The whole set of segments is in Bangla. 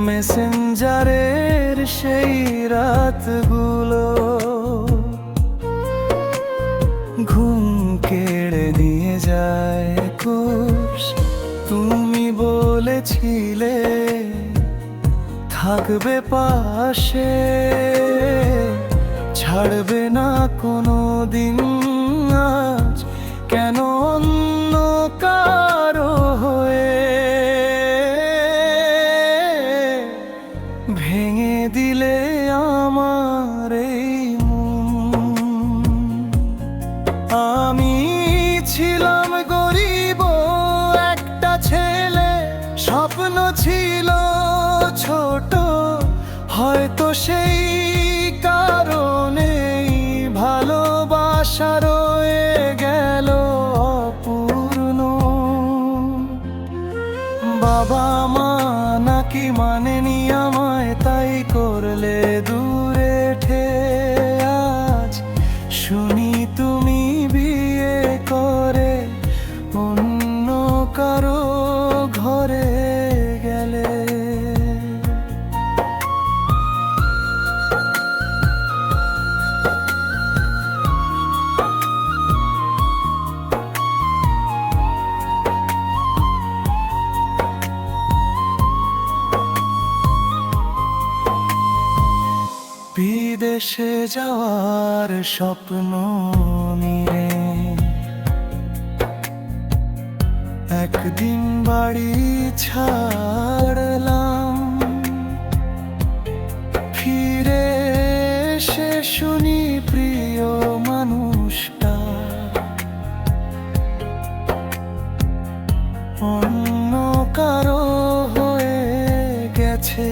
মেসেঞ্জারের সেই রাতগুলো ঘুম কেড়ে নিয়ে যায় কোষ। তুমি বলেছিলে থাকবে পাশে, ছাড়বে না কোনো দিন। আজ কেন অন্য কারো হয়ে ভেঙে দিলে আমার এই মন। আমি ছিলাম গরিব একটা ছেলে, স্বপ্ন ছিল ছোট, হয়তো সেই কারণেই ভালোবাসা রয়ে গেল অপূর্ণ। বাবা মা নাকি মানেনি আমায়, তাই করলে দূরে ঠে। আজ শুনি তুমি বিয়ে করে অন্য কারো ঘরে গেলে। বিদেশে যাওয়ার স্বপ্ন নিয়ে একদিন বাড়ি ছাড়লাম। ফিরে এসে শুনি প্রিয় মানুষটা অন্য কারো হয়ে গেছে।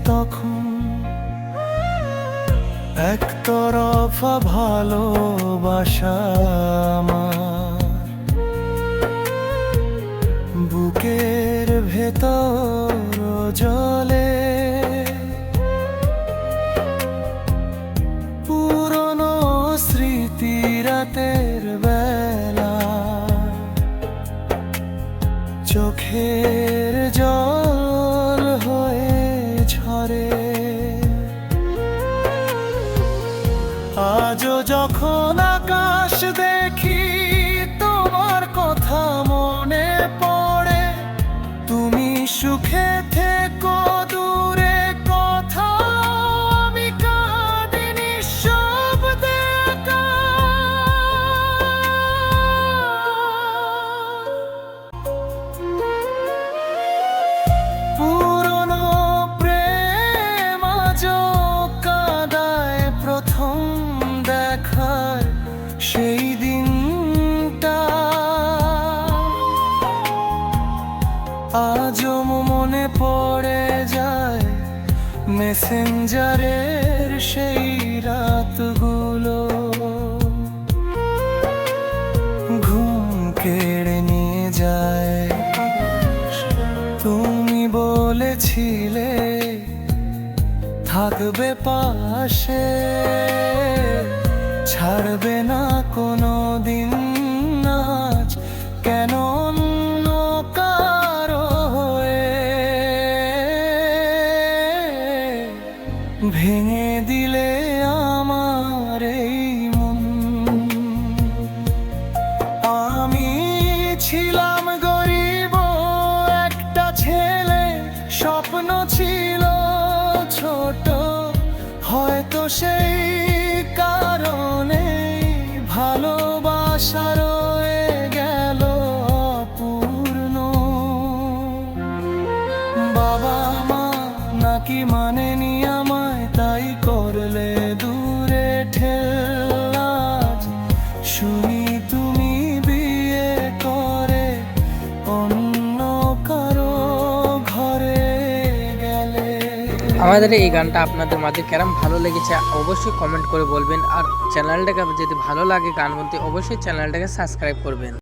তখন একতরফা ভালোবাসা আমার বুকের ভেতর জ্বলে। পুরনো স্মৃতি রাতের বেলা চোখের জল হয়ে ঝরে। আজও যখন আকাশ দেখি তোমার কথা মনে পড়ে। তুমি সুখে থেকো দূরে কথা আমি কাঁদি নিঃশব্দে একা। পুরনো প্রেম আজও কাঁদায় প্রথম দেখার সেই দিনটা। আজও মনে পড়ে যায় মেসেঞ্জারের সেই রাতগুলো। ঘুম কেড়ে নিয়ে যায়। তুমি বলেছিলে থাকবে পাশে, ছাড়বে না কোনো দিন। আজ কেন অন্য কারো হয়ে ভেঙে দিলে আমার এই মন। আমি ছিলাম গরিব একটা ছেলে, স্বপ্ন ছিল ছোট, হয়তো সেই কারণে ভালোবাসা রয়ে গেল অপূর্ণ। বাবা মা নাকি মানেনি আমায়, তাই করলে দূরে ঠেল। আজ শুনি তুমি বিয়ে করে অন্য কারো ঘরে গেলে। আমাদের এই গানটা আপনাদের মাঝে কেরম ভালো লেগেছে অবশ্যই কমেন্ট করে বলবেন। আর চ্যানেলটাকে যদি ভালো লাগে গান শুনতে অবশ্যই চ্যানেলটাকে সাবস্ক্রাইব করবেন।